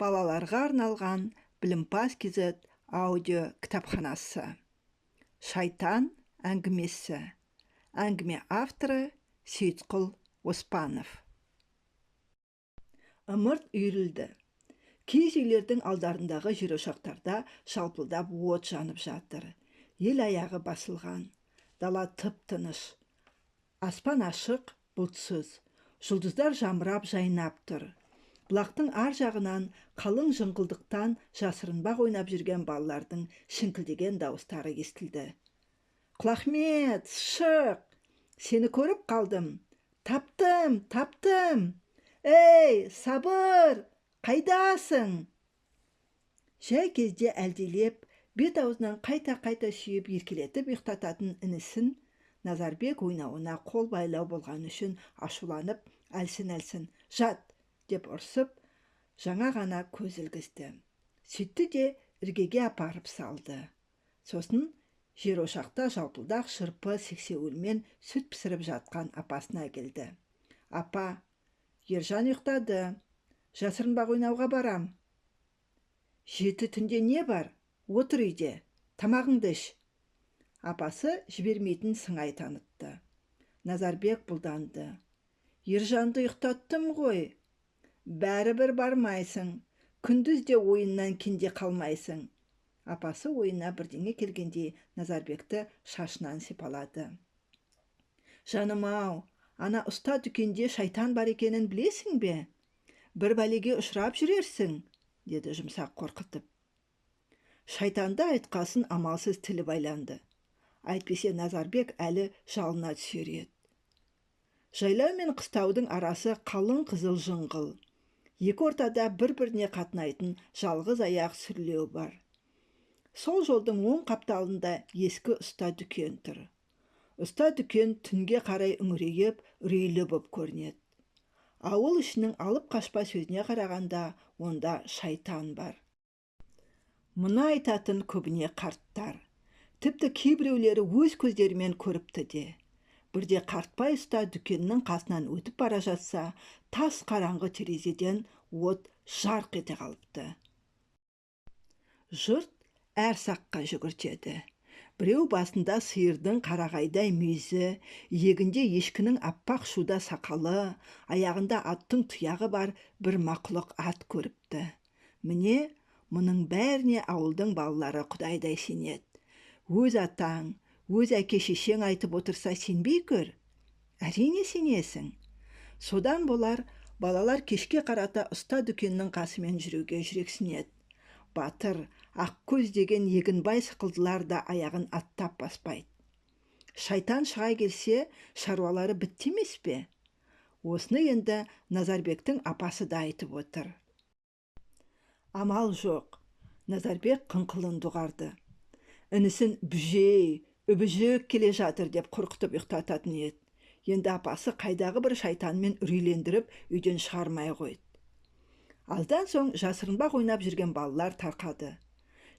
балаларға арналған Білімпаз KZ аудио кітапханасы. Шайтан әңгімесі. Әңгіме авторы Сейітқұл Оспанов. Ымырт үйірілді. Киіз үйлердің алдарындағы жерошақтарда шалпылдап от жанып жатыр. Ел аяғы басылған. Дала тып-тыныш. Аспан ашық, бұлтсыз. Жұлдыздар жамырап жайнап тұр. Бұлақтың ар жағынан қалың жыңғылдықтан жасырынбақ ойнап жүрген балалардың шіңкілдеген дауыстары естілді. Құлахмет, шық! Сені көріп қалдым. Таптым! Ей, сабыр! Қайдасың? Жай кезде әлдилеп, бет аузынан қайта-қайта сүйіп еркелетіп ұйықтататын інісін Назарбек ойнауына қол байлау болған үшін ашуланып, әлсін-әлсін жат деп ұрсып, жаңа ғана көз ілгізді. Сөйтті де іргеге апарып салды. Сосын жер ошақта жалпылдақ шырпы сексеуілмен сүт пісіріп жатқан апасына келді. Апа, Ержан ұйықтады. Жасырынбақ ойнауға барам. Жеті түнде не бар? Отыр үйде. Тамағыңды іш. Апасы жібермейтін сыңай танытты. Назарбек бұлданды. Ержанды ұйықтаттым ғой. Бәрібір бармайсың. Күндіз де ойыннан кенде қалмайсың. Апасы ойына бірдеңе келгендей Назарбекті шашынан сипалады. Жаным-ау, ана ұста дүкенде шайтан бар екенін білесің бе? Бір бәлеге ұшырап жүрерсің, деді жұмсақ қорқытып. Шайтанды айтқасын амалсыз тілі байланды. Әйтпесе Назарбек әлі жалына түсер еді. Жайлау мен қыстаудың арасы қалың қызыл жыңғыл. Екі ортада бір-біріне қатынайтын жалғыз аяқ сүрлеу бар. Сол жолдың оң қапталында ескі ұста дүкен тұр. Ұста дүкен түнге қарай үңірейіп, үрейлі боп көрінеді. Ауыл ішінің алып қашпа сөзіне қарағанда, онда шайтан бар. Мұны айтатын көбіне қарттар. Тіпті кейбіреулері өз көздерімен көріпті де. Бірде қартпай ұста дүкеннің қасынан өтіп бара жатса, тас қараңғы терезеден от жарқ ете қалыпты. Жұрт әр саққа жүгіртеді. Біреу басында сиырдың қарағайдай мүйізі, иегінде ешкінің аппақ шуда сақалы, аяғында аттың тұяғы бар бір мақұлық ат көріпті. Міне, мұның бәріне ауылдың балалары құдайдай сенеді. Өз атаң, өз әке-шешең айтып отырса сенбей көр. Әрине сенесің. Содан болар, балалар кешке қарата ұста дүкеннің қасымен жүруге жүрексінеді. Батыр, ақкөз деген егінбай сықылдылар да аяғын аттап баспайды. Шайтан шыға келсе, шаруалары бітті емес пе? Осыны енді Назарбектің апасы да айтып отыр. Амал жоқ. Назарбек қыңқылын доғарды. Інісін үбіжек келе жатыр деп қорқытып ұйықтататын еді. Енді апасы қайдағы бір шайтанмен үрейлендіріп үйден шығармай қойды. Алдан соң жасырынбақ ойнап жүрген балалар тарқады.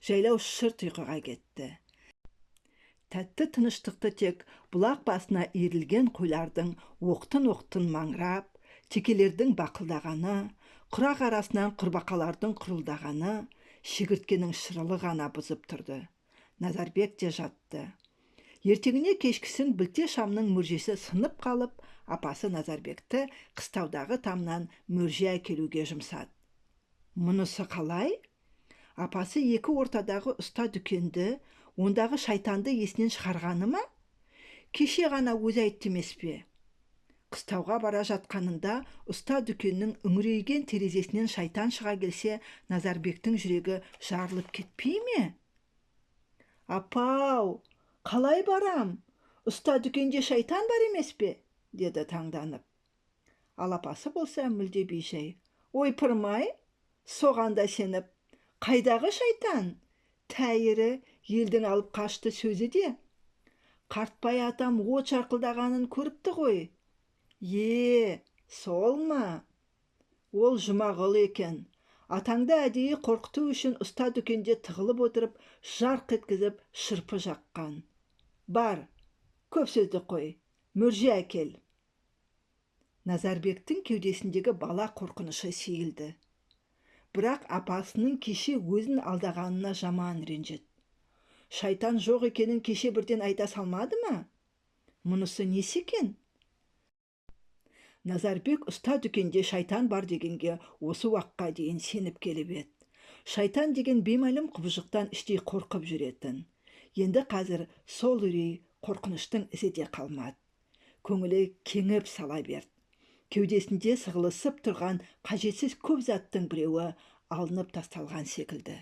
Жайлау шырт ұйқыға кетті. Тәтті тыныштықты тек бұлақ басына иірілген қойлардың оқтын-оқтын маңырап, текелердің бақылдағаны, құрақ арасынан құрбақалардың құрылдағаны, шегірткенің шырылы ғана бұзып тұрды. Назарбек те жатты. Ертеңіне кешкісін білте шамның мөржесі сынып қалып, апасы Назарбекті қыстаудағы тамнан мөрже әкелуге жұмсады. Мұнысы қалай? Апасы екі ортадағы ұста дүкенді, ондағы шайтанды есінен шығарғаны ма? Кеше ғана өзі айтты емес пе? Қыстауға бара жатқанында ұста дүкеннің үңірейген терезесінен шайтан шыға келсе, Назарбектің жүрегі жарылып кетпей ме? Апау, қалай барам? Ұста дүкенде шайтан бар емес пе? Деді таңданып. Ал апасы болса мүлде бейжай. Ойпырмай, соғанда сеніп, қайдағы шайтан? Тәйірі, елдің алып қашты сөзі де. Қартпай атам от жарқылдағанын көріпті ғой. Сол ма? Ол Жұмағұл екен. Атаңды әдейі қорқыту үшін ұста дүкенде тығылып отырып, жарқ еткізіп шырпы жаққан. Бар, көп сөзді қой, мөрже әкел. Назарбектің кеудесіндегі бала қорқынышы сейілді. бірақ апасының кеше өзін алдағанына жаман ренжіді. Шайтан жоқ екенін кеше бірден айта салмады ма? Мұнысы несі екен? Назарбек ұста дүкенде шайтан бар дегенге осы уақытқа дейін сеніп келіп еді. Шайтан деген беймәлім құбыжықтан іштей қорқып жүретін. Енді қазір сол үрей қорқыныштың ізі де қалмады. Көңілі кеңіп сала берді. Кеудесінде сығылысып тұрған қажетсіз көп заттың біреуі алынып тасталған секілді.